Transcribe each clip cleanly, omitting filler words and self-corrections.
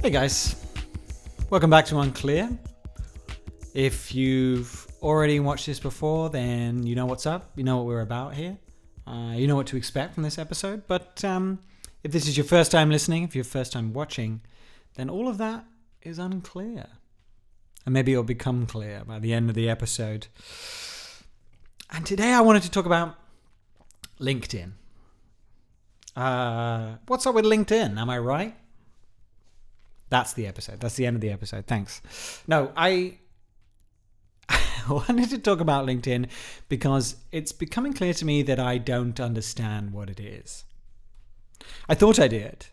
Hey guys, welcome back to Unclear. If you've already watched this before, then you know what's up, you know what we're about here, you know what to expect from this episode. But if this is your first time listening, if you're first time watching, then all of that is unclear. And maybe it'll become clear by the end of the episode. And today I wanted to talk about LinkedIn. What's up with LinkedIn? Am I right? That's the episode. That's the end of the episode. Thanks. No, I wanted to talk about LinkedIn because it's becoming clear to me that I don't understand what it is. I thought I did.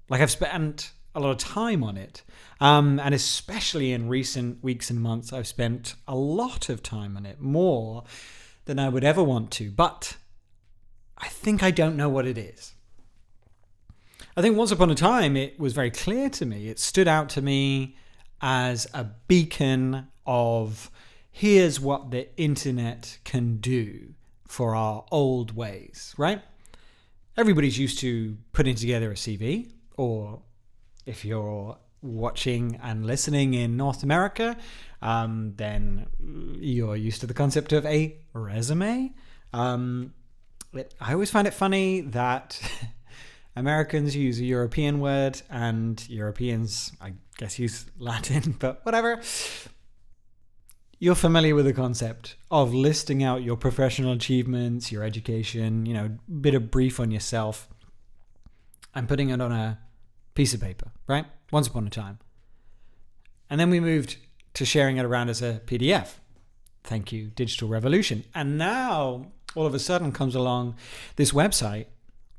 Like, I've spent a lot of time on it. And especially in recent weeks and months, I've spent a lot of time on it, more than I would ever want to. But I think I don't know what it is. I think once upon a time, it was very clear to me. It stood out to me as a beacon of here's what the internet can do for our old ways, right? Everybody's used to putting together a CV, or if you're watching and listening in North America, then you're used to the concept of a resume. I always find it funny that Americans use a European word and Europeans, I guess, use Latin, but whatever. You're familiar with the concept of listing out your professional achievements, your education, bit of brief on yourself and putting it on a piece of paper, right? Once upon a time. And then we moved to sharing it around as a PDF. Thank you, digital revolution. And now, all of a sudden, comes along this website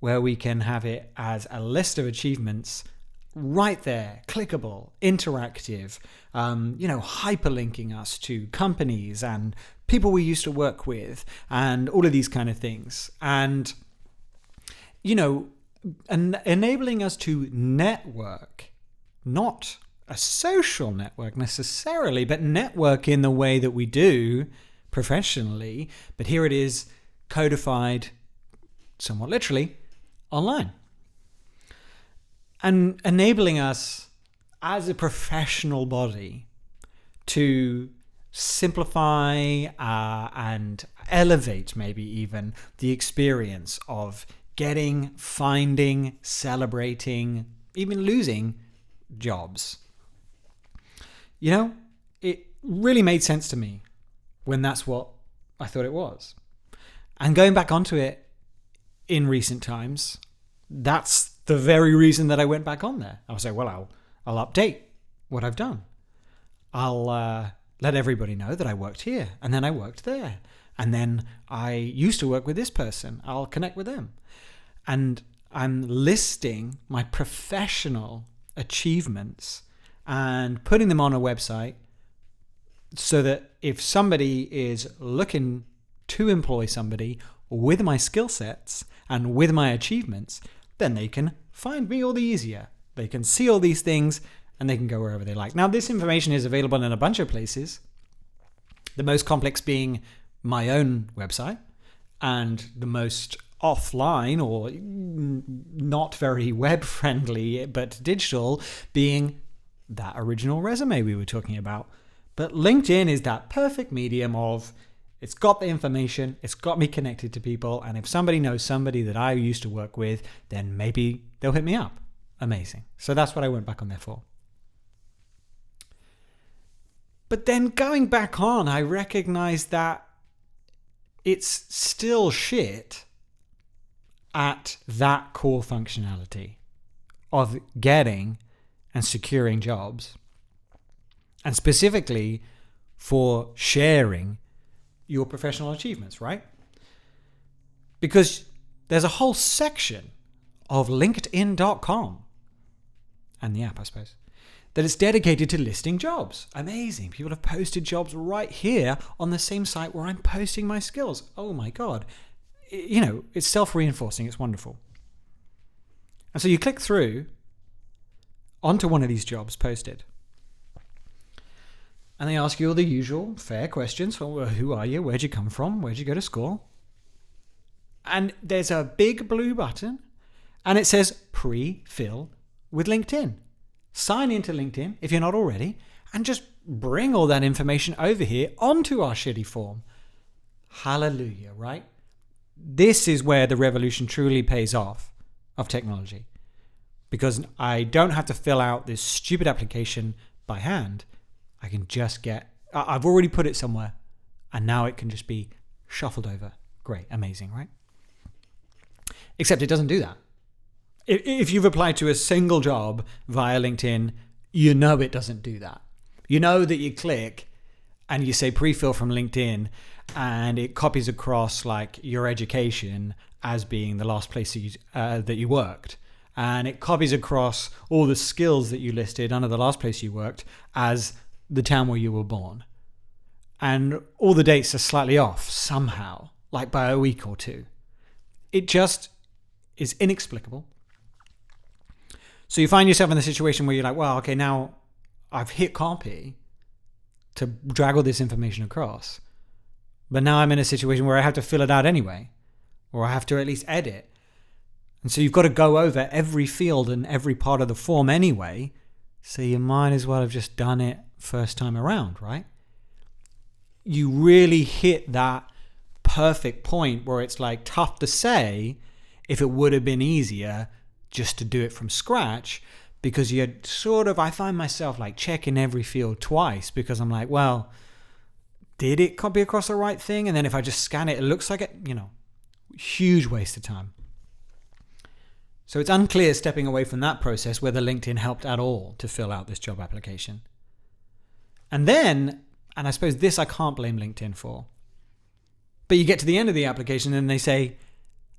where we can have it as a list of achievements right there, clickable, interactive, hyperlinking us to companies and people we used to work with and all of these kind of things. And, enabling us to network, not a social network necessarily, but network in the way that we do professionally. But here it is codified, somewhat literally, online. And enabling us as a professional body to simplify and elevate maybe even the experience of getting, finding, celebrating, even losing jobs. It really made sense to me when that's what I thought it was. And going back onto it in recent times, that's the very reason that I went back on there. I'll say, well, I'll update what I've done. I'll let everybody know that I worked here and then I worked there. And then I used to work with this person. I'll connect with them. And I'm listing my professional achievements and putting them on a website so that if somebody is looking to employ somebody with my skill sets and with my achievements, then they can find me all the easier. They can see all these things and they can go wherever they like. Now, this information is available in a bunch of places, the most complex being my own website, and the most offline or not very web-friendly but digital being that original resume we were talking about. But LinkedIn is that perfect medium of it's got the information, it's got me connected to people, and if somebody knows somebody that I used to work with, then maybe they'll hit me up. Amazing. So that's what I went back on there for. But then going back on, I recognized that it's still shit at that core functionality of getting and securing jobs, and specifically for sharing your professional achievements, right? Because there's a whole section of LinkedIn.com and the app, I suppose, that is dedicated to listing jobs. Amazing. People have posted jobs right here on the same site where I'm posting my skills. Oh my God. It's self-reinforcing. It's wonderful. And so you click through onto one of these jobs posted. And they ask you all the usual fair questions. Well, who are you? Where'd you come from? Where'd you go to school? And there's a big blue button and it says pre-fill with LinkedIn. sign into LinkedIn if you're not already, and just bring all that information over here onto our shitty form. Hallelujah, right? This is where the revolution truly pays off of technology, because I don't have to fill out this stupid application by hand. I can just I've already put it somewhere, and now it can just be shuffled over. Great, amazing, right? Except it doesn't do that. If you've applied to a single job via LinkedIn, you know it doesn't do that. You know that you click and you say pre-fill from LinkedIn, and it copies across like your education as being the last place that you worked. And it copies across all the skills that you listed under the last place you worked as the town where you were born. And all the dates are slightly off somehow, like by a week or two. It just is inexplicable. So you find yourself in the situation where you're like, well, okay, now I've hit copy to drag all this information across. But now I'm in a situation where I have to fill it out anyway, or I have to at least edit. And so you've got to go over every field and every part of the form anyway. So you might as well have just done it first time around, right? You really hit that perfect point where it's like tough to say if it would have been easier just to do it from scratch, because you're I find myself like checking every field twice, because I'm like, well, did it copy across the right thing? And then if I just scan it, it looks like it, huge waste of time. So it's unclear stepping away from that process whether LinkedIn helped at all to fill out this job application. And I suppose this I can't blame LinkedIn for, but you get to the end of the application and they say,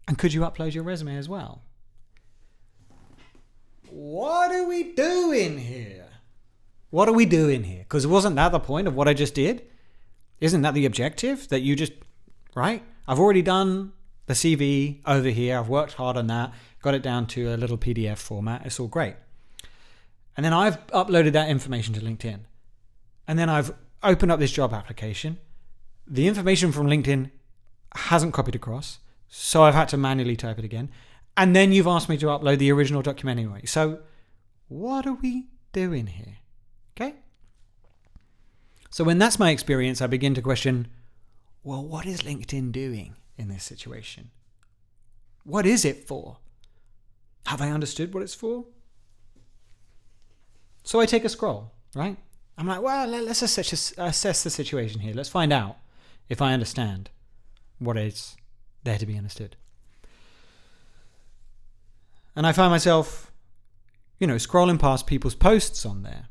and could you upload your resume as well? What are we doing here? What are we doing here? Because wasn't that the point of what I just did? Isn't that the objective? That you just, right? I've already done the CV over here. I've worked hard on that. Got it down to a little PDF format. It's all great. And then I've uploaded that information to LinkedIn. And then I've opened up this job application. The information from LinkedIn hasn't copied across, so I've had to manually type it again. And then you've asked me to upload the original document anyway. So what are we doing here? Okay? So when that's my experience, I begin to question, well, what is LinkedIn doing in this situation? What is it for? Have I understood what it's for? So I take a scroll, right? I'm like, well, let's assess the situation here. Let's find out if I understand what is there to be understood. And I find myself, scrolling past people's posts on there.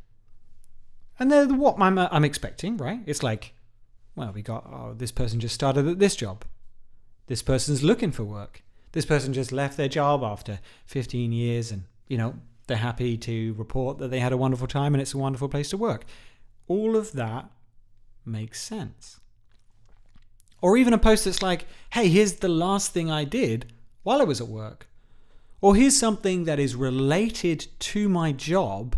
And they're what I'm expecting, right? It's like, well, this person just started at this job. This person's looking for work. This person just left their job after 15 years and, they're happy to report that they had a wonderful time and it's a wonderful place to work. All of that makes sense. Or even a post that's like, hey, here's the last thing I did while I was at work. Or here's something that is related to my job,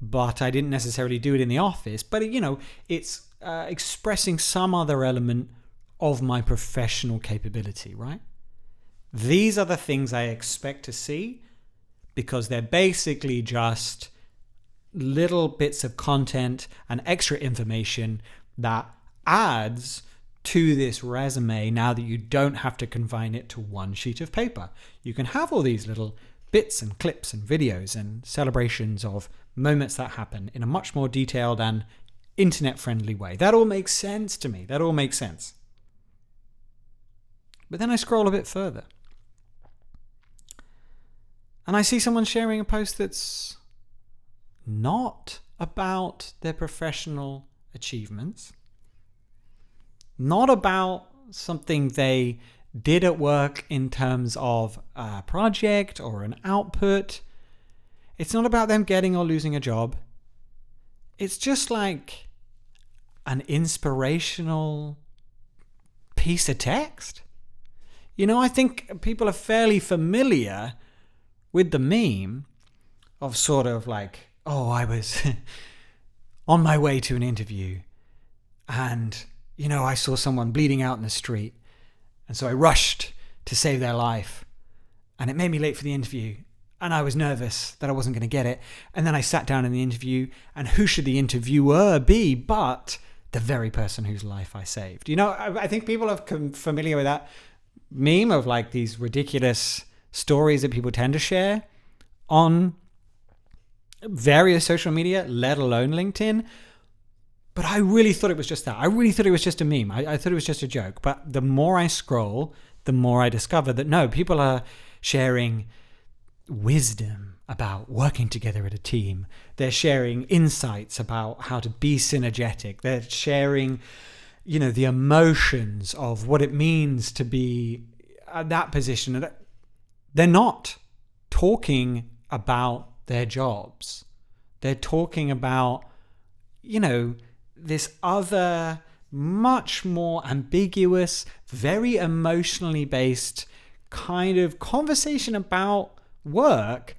but I didn't necessarily do it in the office. But, it's expressing some other element of my professional capability, right? These are the things I expect to see, because they're basically just little bits of content and extra information that adds to this resume now that you don't have to confine it to one sheet of paper. You can have all these little bits and clips and videos and celebrations of moments that happen in a much more detailed and internet-friendly way. That all makes sense to me. That all makes sense. But then I scroll a bit further. And I see someone sharing a post that's not about their professional achievements, not about something they did at work in terms of a project or an output. It's not about them getting or losing a job. It's just like an inspirational piece of text. I think people are fairly familiar with the meme of sort of like, oh, I was on my way to an interview and, I saw someone bleeding out in the street. And so I rushed to save their life. And it made me late for the interview. And I was nervous that I wasn't going to get it. And then I sat down in the interview, and who should the interviewer be but the very person whose life I saved? You know, I think people are familiar with that meme of like these ridiculous stories that people tend to share on various social media, let alone LinkedIn. But I really thought it was just that. I really thought it was just a meme. I thought it was just a joke. But the more I scroll, the more I discover that no, people are sharing wisdom about working together as a team. They're sharing insights about how to be synergetic. They're sharing, the emotions of what it means to be at that position. They're not talking about their jobs. They're talking about, this other, much more ambiguous, very emotionally based kind of conversation about work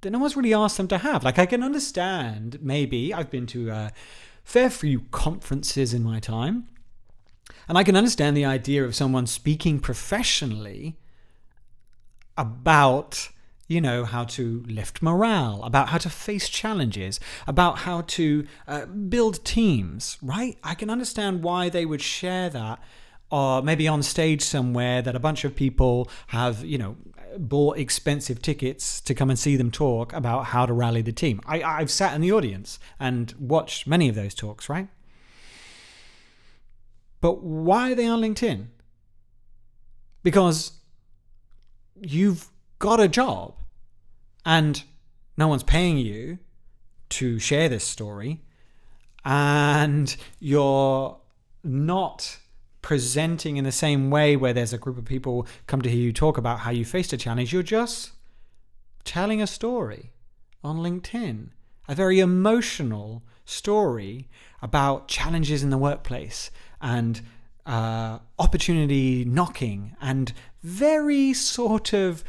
that no one's really asked them to have. Like, I can understand, maybe, I've been to a fair few conferences in my time, and I can understand the idea of someone speaking professionally about how to lift morale, about how to face challenges, about how to build teams, right? I can understand why they would share that, or maybe on stage somewhere that a bunch of people have, bought expensive tickets to come and see them talk about how to rally the team. I've sat in the audience and watched many of those talks, right? But why are they on LinkedIn? Because you've got a job and no one's paying you to share this story, and you're not presenting in the same way where there's a group of people come to hear you talk about how you faced a challenge. You're just telling a story on LinkedIn, a very emotional story about challenges in the workplace and opportunity knocking, and very sort of,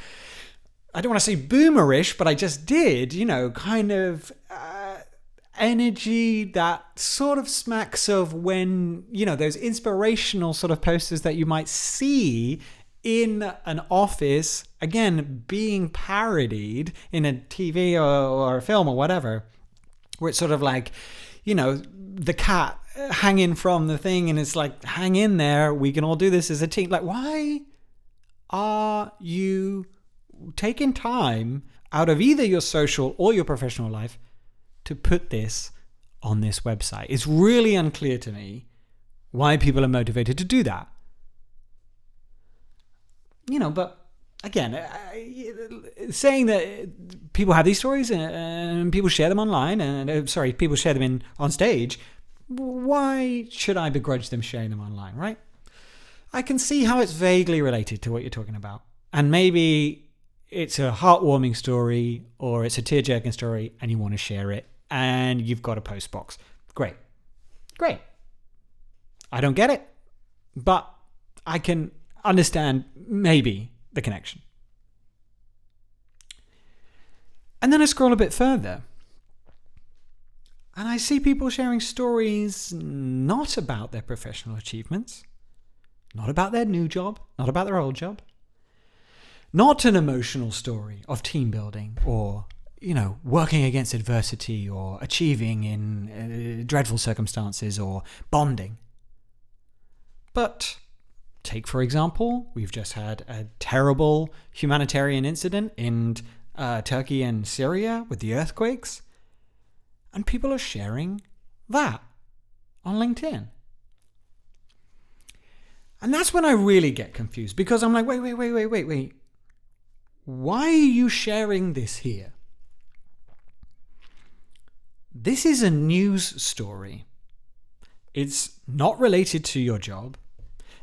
I don't want to say boomerish, but I just did, kind of energy that sort of smacks of when, those inspirational sort of posters that you might see in an office, again, being parodied in a TV or a film or whatever, where it's sort of like, the cat hanging from the thing, and it's like, hang in there, we can all do this as a team. Like, why are you taking time out of either your social or your professional life to put this on this website? It's really unclear to me why people are motivated to do that. But again, saying that people have these stories and people share them online, and people share them on stage, why should I begrudge them sharing them online, right? I can see how it's vaguely related to what you're talking about. And maybe it's a heartwarming story or it's a tear-jerking story and you want to share it and you've got a post box. Great. I don't get it, but I can understand maybe the connection. And then I scroll a bit further and I see people sharing stories not about their professional achievements, not about their new job, not about their old job, not an emotional story of team building or, working against adversity or achieving in dreadful circumstances or bonding. But take, for example, we've just had a terrible humanitarian incident in Turkey and Syria with the earthquakes, and people are sharing that on LinkedIn. And that's when I really get confused, because I'm like, wait. Why are you sharing this here? This is a news story. It's not related to your job.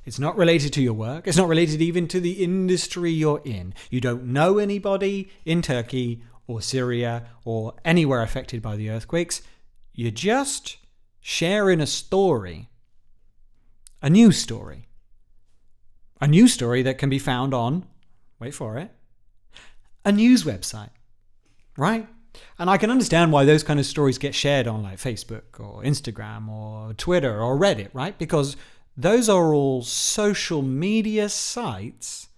It's not related to your work. It's not related even to the industry you're in. You don't know anybody in Turkey or Syria or anywhere affected by the earthquakes. You're just sharing a story, a news story. A news story that can be found on, wait for it, a news website, right? And I can understand why those kind of stories get shared on like Facebook or Instagram or Twitter or Reddit, right? Because those are all social media sites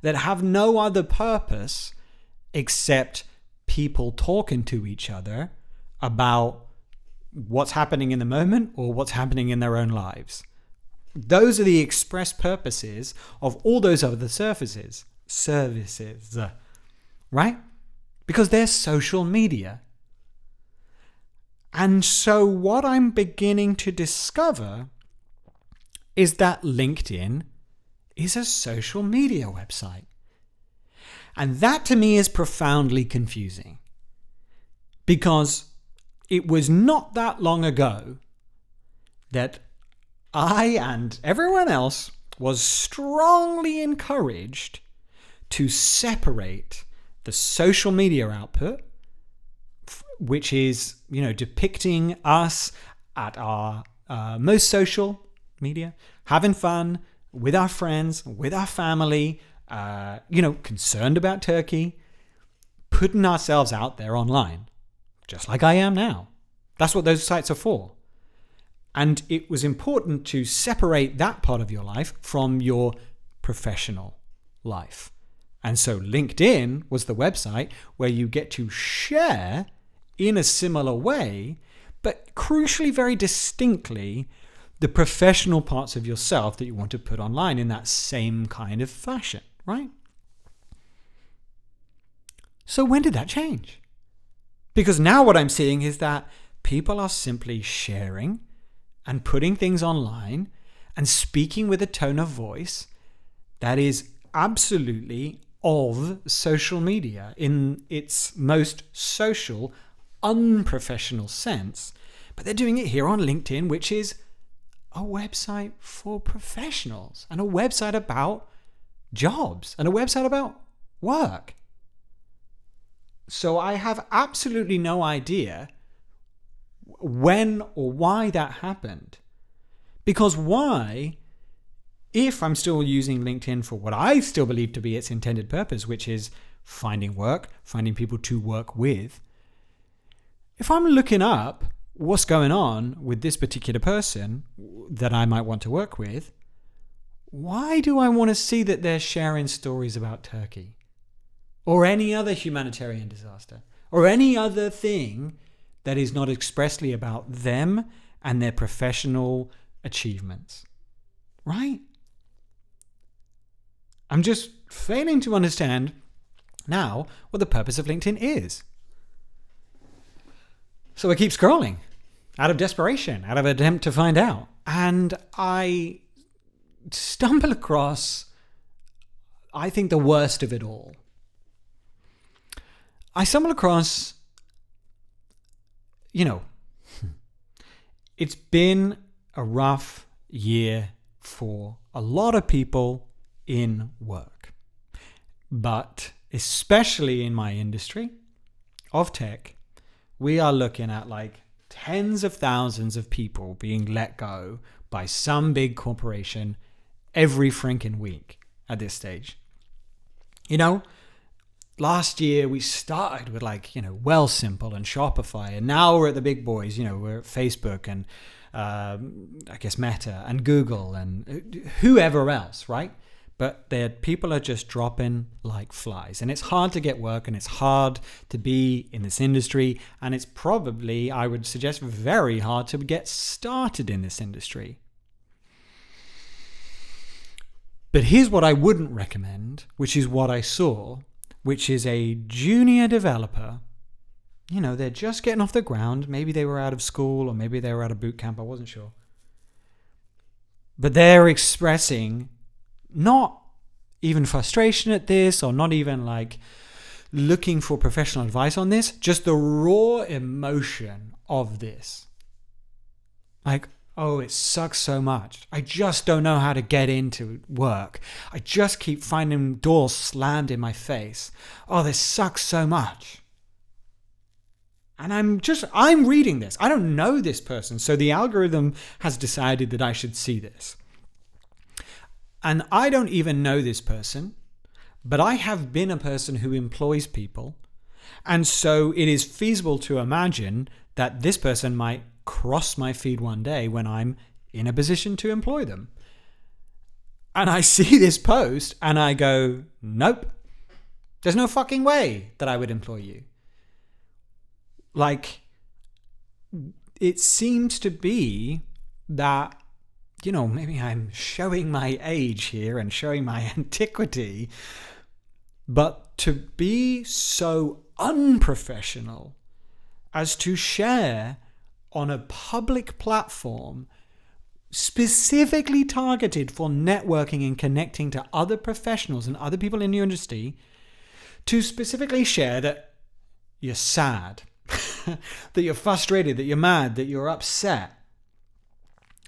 that have no other purpose except people talking to each other about what's happening in the moment or what's happening in their own lives. Those are the express purposes of all those other services, right? Because they're social media. And so what I'm beginning to discover is that LinkedIn is a social media website. And that to me is profoundly confusing, because it was not that long ago that I and everyone else was strongly encouraged to separate the social media output, which is, depicting us at our most social media, having fun with our friends, with our family, concerned about Turkey, putting ourselves out there online, just like I am now. That's what those sites are for. And it was important to separate that part of your life from your professional life. And so LinkedIn was the website where you get to share in a similar way, but crucially, very distinctly, the professional parts of yourself that you want to put online in that same kind of fashion, right? So when did that change? Because now what I'm seeing is that people are simply sharing and putting things online and speaking with a tone of voice that is absolutely of social media in its most social, unprofessional sense. But they're doing it here on LinkedIn, which is a website for professionals and a website about jobs and a website about work. So I have absolutely no idea when or why that happened. Because why, if I'm still using LinkedIn for what I still believe to be its intended purpose, which is finding work, finding people to work with, if I'm looking up what's going on with this particular person that I might want to work with, why do I want to see that they're sharing stories about Turkey or any other humanitarian disaster or any other thing that is not expressly about them and their professional achievements, right? I'm just failing to understand now what the purpose of LinkedIn is. So I keep scrolling out of desperation, out of an attempt to find out. And I stumble across, I think, the worst of it all. I stumble across, it's been a rough year for a lot of people in work. But especially in my industry of tech, we are looking at like tens of thousands of people being let go by some big corporation every freaking week at this stage. Last year we started with Simple and Shopify, and now we're at the big boys. We're at Facebook and I guess Meta and Google and whoever else, right? But people are just dropping like flies. And it's hard to get work, and it's hard to be in this industry. And it's probably, I would suggest, very hard to get started in this industry. But here's what I wouldn't recommend, which is what I saw, which is a junior developer. They're just getting off the ground. Maybe they were out of school or maybe they were out of boot camp. I wasn't sure. But they're expressing not even frustration at this, or not even looking for professional advice on this, just the raw emotion of this. Oh, it sucks so much. I just don't know how to get into work. I just keep finding doors slammed in my face. This sucks so much. And I'm reading this. I don't know this person, so the algorithm has decided that I should see this. And I don't even know this person, but I have been a person who employs people. And so it is feasible to imagine that this person might cross my feed one day when I'm in a position to employ them. And I see this post and I go, nope, there's no fucking way that I would employ you. like, it seems to be that, maybe I'm showing my age here and showing my antiquity, but to be so unprofessional as to share on a public platform specifically targeted for networking and connecting to other professionals and other people in your industry, to specifically share that you're sad, that you're frustrated, that you're mad, that you're upset.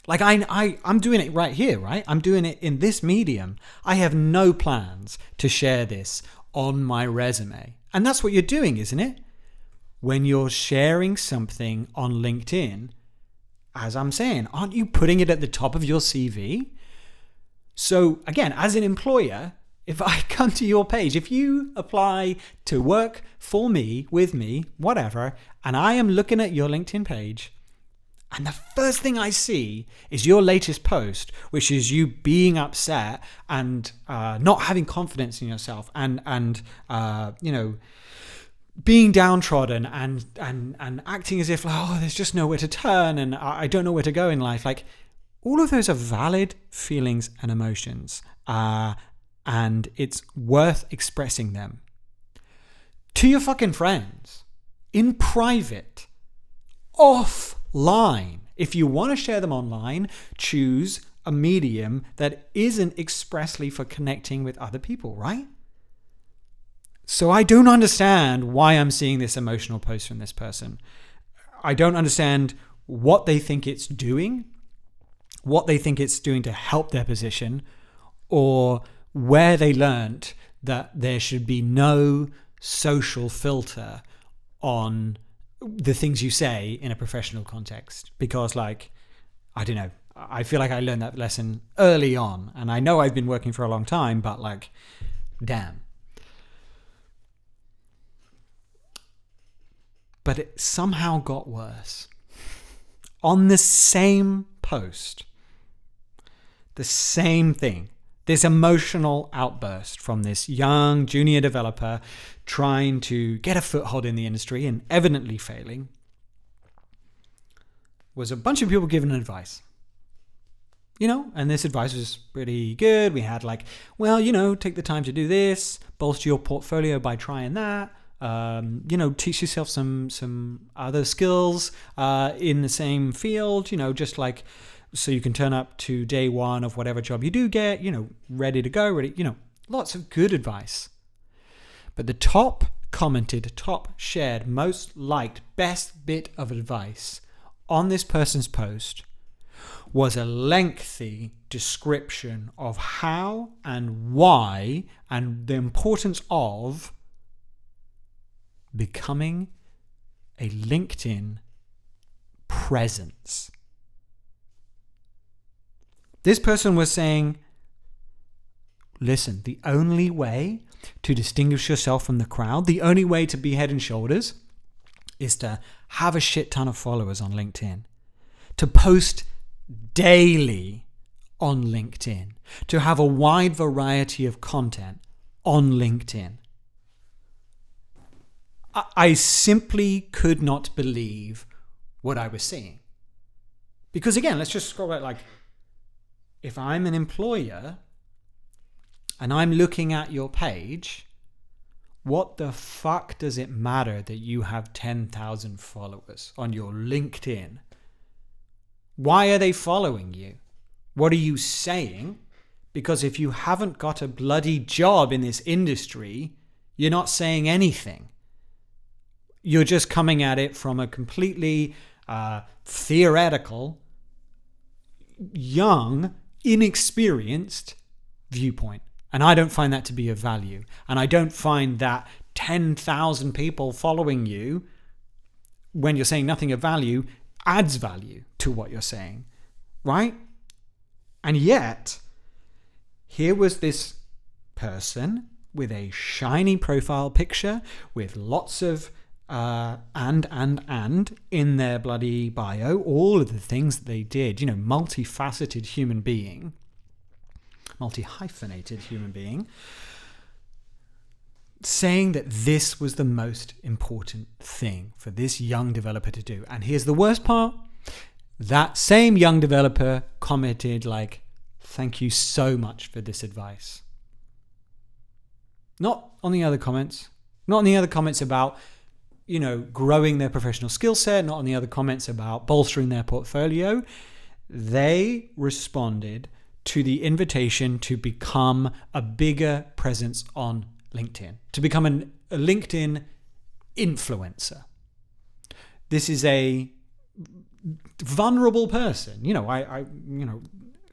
Like I'm doing it right here, right? I'm doing it in this medium. I have no plans to share this on my resume. And that's what you're doing, isn't it? When you're sharing something on LinkedIn, as I'm saying, aren't you putting it at the top of your CV? So again, as an employer, if I come to your page, if you apply to work for me, with me, whatever, and I am looking at your LinkedIn page, and the first thing I see is your latest post, which is you being upset and not having confidence in yourself and being downtrodden and acting as if, there's just nowhere to turn and I don't know where to go in life. Like, all of those are valid feelings and emotions, and it's worth expressing them to your fucking friends in private, offline. If you want to share them online, choose a medium that isn't expressly for connecting with other people, right? So I don't understand why I'm seeing this emotional post from this person. I don't understand what they think it's doing, what they think it's doing to help their position, or where they learnt that there should be no social filter on the things you say in a professional context. Because, I don't know, I feel like I learned that lesson early on, and I know I've been working for a long time, but damn. But it somehow got worse. On the same post, the same thing, this emotional outburst from this young junior developer trying to get a foothold in the industry and evidently failing, was a bunch of people giving advice. And this advice was pretty good. We had take the time to do this, bolster your portfolio by trying that. Teach yourself some other skills in the same field, so you can turn up to day one of whatever job you do get, ready to go, lots of good advice. But the top commented, top shared, most liked, best bit of advice on this person's post was a lengthy description of how and why and the importance of becoming a LinkedIn presence. This person was saying, listen, the only way to distinguish yourself from the crowd, the only way to be head and shoulders, is to have a shit ton of followers on LinkedIn, to post daily on LinkedIn, to have a wide variety of content on LinkedIn. I simply could not believe what I was seeing. Because again, let's just scroll back. If I'm an employer and I'm looking at your page, what the fuck does it matter that you have 10,000 followers on your LinkedIn? Why are they following you? What are you saying? Because if you haven't got a bloody job in this industry, you're not saying anything. You're just coming at it from a completely theoretical, young, inexperienced viewpoint. And I don't find that to be of value. And I don't find that 10,000 people following you when you're saying nothing of value adds value to what you're saying, right? And yet, here was this person with a shiny profile picture with lots of and in their bloody bio, all of the things that they did, multifaceted human being, multi-hyphenated human being, saying that this was the most important thing for this young developer to do. And here's the worst part. That same young developer commented like, "Thank you so much for this advice." Not on the other comments. Not on the other comments about, growing their professional skill set. Not on the other comments about bolstering their portfolio. They responded to the invitation to become a bigger presence on LinkedIn, to become a LinkedIn influencer. This is a vulnerable person.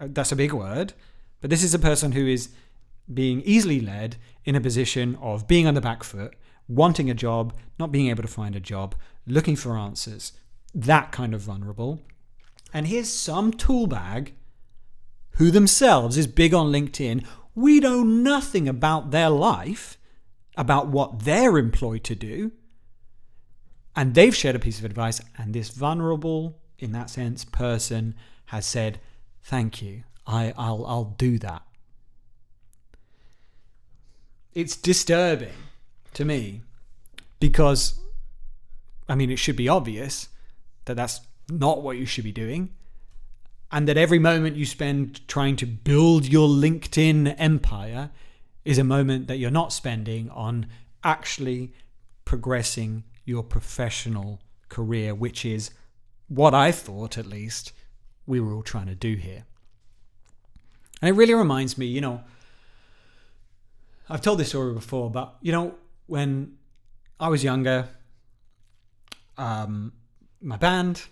That's a big word, but this is a person who is being easily led in a position of being on the back foot, wanting a job, not being able to find a job, looking for answers, that kind of vulnerable. And here's some tool bag who themselves is big on LinkedIn. We know nothing about their life, about what they're employed to do. And they've shared a piece of advice, and this vulnerable, in that sense, person has said, "Thank you, I'll do that." It's disturbing to me because, it should be obvious that that's not what you should be doing, and that every moment you spend trying to build your LinkedIn empire is a moment that you're not spending on actually progressing your professional career, which is what I thought, at least, we were all trying to do here. And it really reminds me, I've told this story before, but, when I was younger, my band,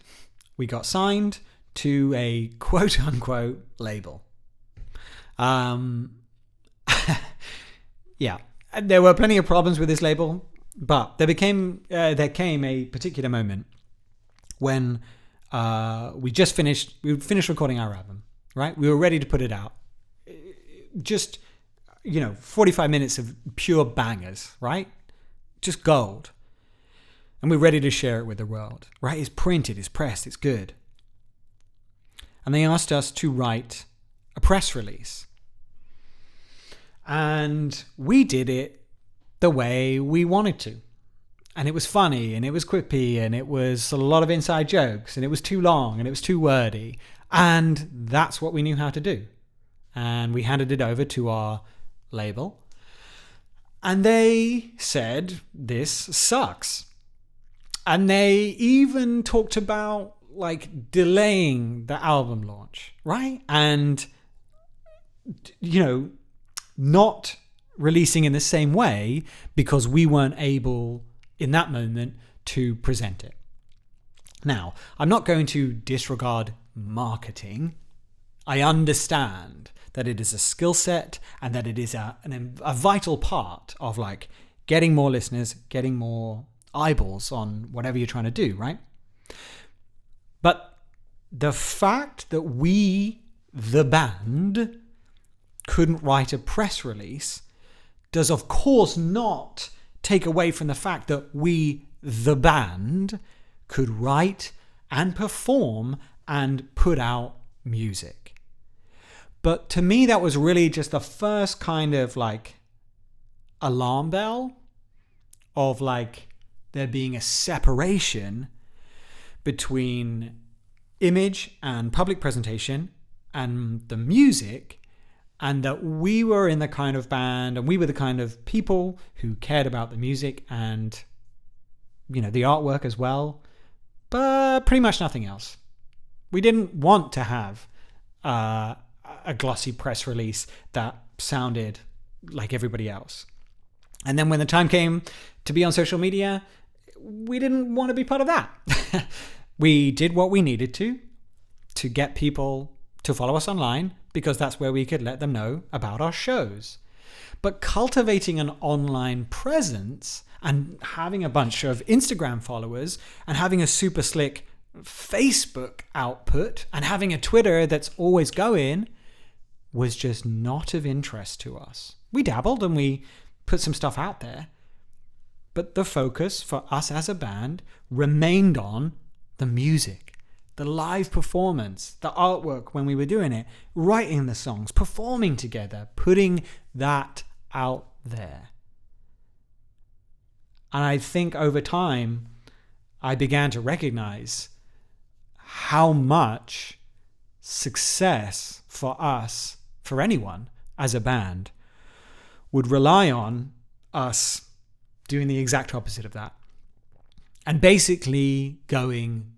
we got signed to a quote-unquote label. Yeah, there were plenty of problems with this label, but there came a particular moment when we finished recording our album, right? We were ready to put it out. Just, 45 minutes of pure bangers, right? Just gold. And we're ready to share it with the world, right? It's printed, it's pressed, it's good. And they asked us to write a press release. And we did it the way we wanted to. And it was funny, and it was quippy, and it was a lot of inside jokes, and it was too long, and it was too wordy. And that's what we knew how to do. And we handed it over to our label. And they said, "This sucks." And they even talked about delaying the album launch, right? And, not releasing in the same way because we weren't able in that moment to present it. Now, I'm not going to disregard marketing. I understand that it is a skill set and that it is a vital part of getting more listeners, getting more eyeballs on whatever you're trying to do, right? But the fact that we, the band, couldn't write a press release does of course not take away from the fact that we, the band, could write and perform and put out music. But to me, that was really just the first kind of alarm bell of there being a separation between image and public presentation and the music, and that we were in the kind of band and we were the kind of people who cared about the music and, the artwork as well, but pretty much nothing else. We didn't want to have a glossy press release that sounded like everybody else. And then when the time came to be on social media, we didn't want to be part of that. We did what we needed to get people to follow us online because that's where we could let them know about our shows. But cultivating an online presence and having a bunch of Instagram followers and having a super slick Facebook output and having a Twitter that's always going was just not of interest to us. We dabbled and we put some stuff out there, but the focus for us as a band remained on the music, the live performance, the artwork when we were doing it, writing the songs, performing together, putting that out there. And I think over time, I began to recognize how much success for us, for anyone as a band, would rely on us doing the exact opposite of that. And basically going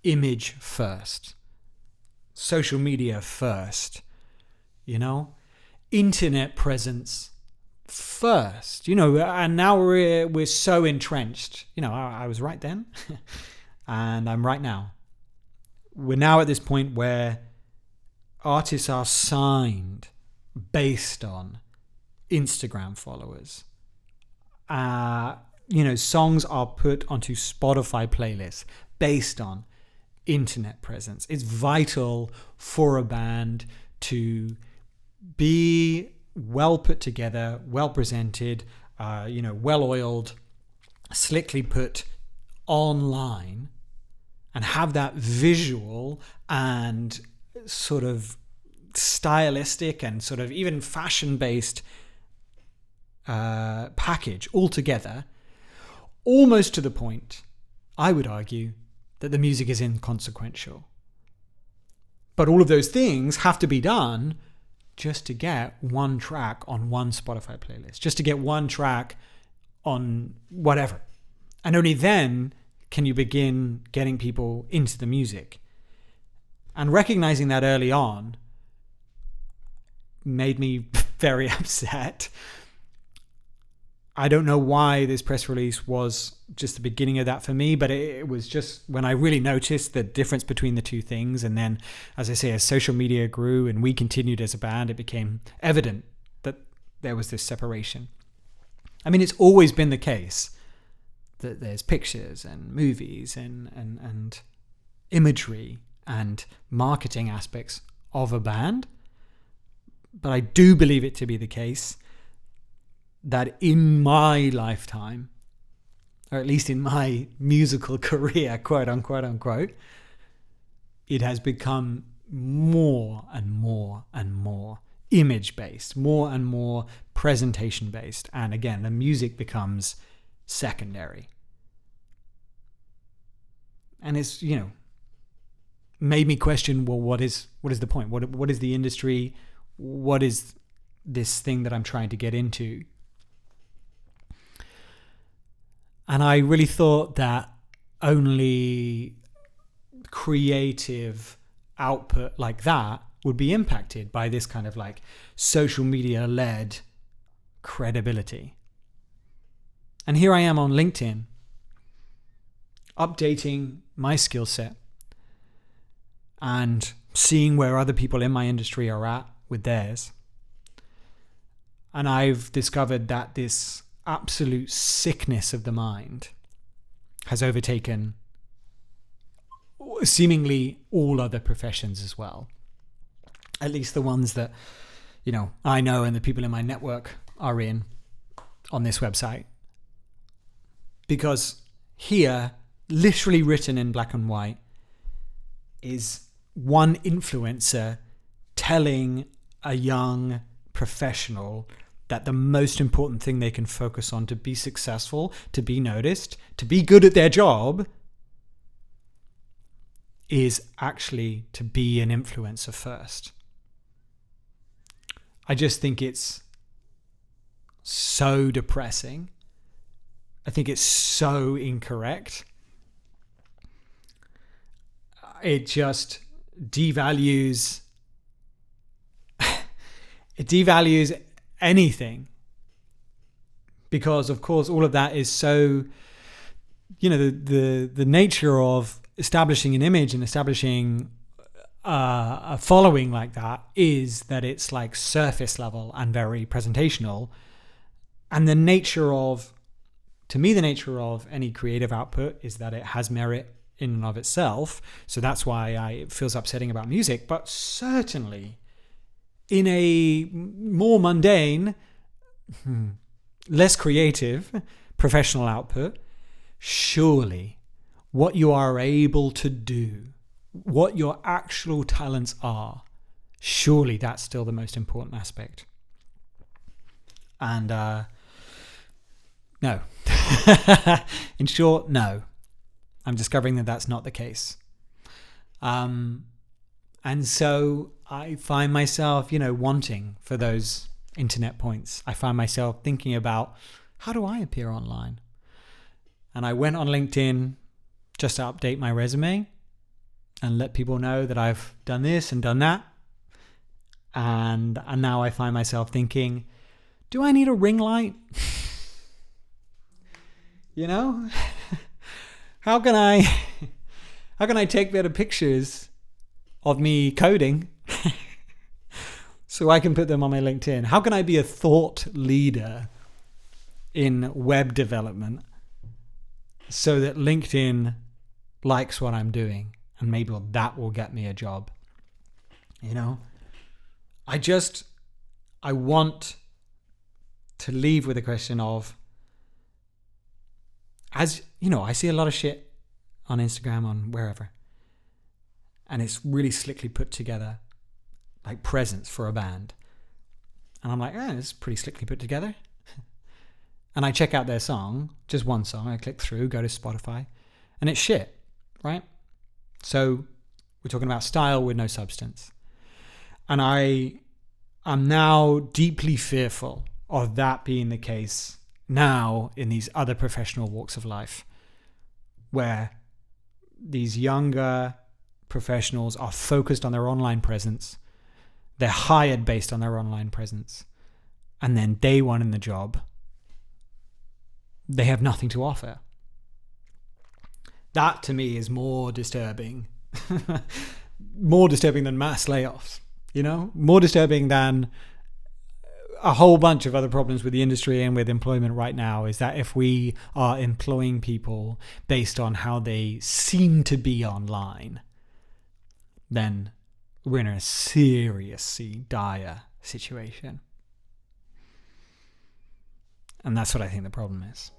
image first, social media first, internet presence first, and now we're so entrenched. I was right then and I'm right now. We're now at this point where artists are signed based on Instagram followers. Songs are put onto Spotify playlists based on internet presence. It's vital for a band to be well put together, well presented, well oiled, slickly put online, and have that visual and sort of stylistic and sort of even fashion-based package altogether, almost to the point, I would argue, that the music is inconsequential. But all of those things have to be done just to get one track on one Spotify playlist, just to get one track on whatever. And only then can you begin getting people into the music. And recognizing that early on made me very upset. I don't know why this press release was just the beginning of that for me, but it was just when I really noticed the difference between the two things. And then, as I say, as social media grew and we continued as a band, it became evident that there was this separation. I mean, it's always been the case that there's pictures and movies and imagery and marketing aspects of a band. But I do believe it to be the case that in my lifetime, or at least in my musical career, quote unquote, it has become more and more and more image-based, more and more presentation-based. And again, the music becomes secondary. And it's, made me question, well, what is the point? What is the industry? What is this thing that I'm trying to get into? And I really thought that only creative output like that would be impacted by this kind of like social media led credibility. And here I am on LinkedIn, updating my skill set and seeing where other people in my industry are at with theirs. And I've discovered that this absolute sickness of the mind has overtaken seemingly all other professions as well. At least the ones that, I know and the people in my network are in on this website. Because here, literally written in black and white, is one influencer telling a young professional that the most important thing they can focus on to be successful, to be noticed, to be good at their job, is actually to be an influencer first. I just think it's so depressing. I think it's so incorrect. It just devalues anything, because of course all of that is so, the nature of establishing an image and establishing a following like that is that it's like surface level and very presentational. And the nature of any creative output is that it has merit in and of itself. So that's why it feels upsetting about music. But certainly in a more mundane, less creative professional output, surely what you are able to do, what your actual talents are, surely that's still the most important aspect. And No. In short, no. I'm discovering that that's not the case. And so I find myself, wanting for those internet points. I find myself thinking about, how do I appear online? And I went on LinkedIn just to update my resume and let people know that I've done this and done that. And now I find myself thinking, do I need a ring light? How can I take better pictures of me coding so I can put them on my LinkedIn? How can I be a thought leader in web development so that LinkedIn likes what I'm doing and maybe that will get me a job? I want to leave with a question of, as I see a lot of shit on Instagram, on wherever, and it's really slickly put together, like presents for a band. And I'm like, it's pretty slickly put together. And I check out their song, just one song. I click through, go to Spotify, and it's shit, right? So we're talking about style with no substance. And I am now deeply fearful of that being the case now in these other professional walks of life, where these younger professionals are focused on their online presence. They're hired based on their online presence. And then day one in the job, they have nothing to offer. That to me is more disturbing. More disturbing than mass layoffs, more disturbing than a whole bunch of other problems with the industry and with employment right now, is that if we are employing people based on how they seem to be online, then we're in a seriously dire situation. And that's what I think the problem is.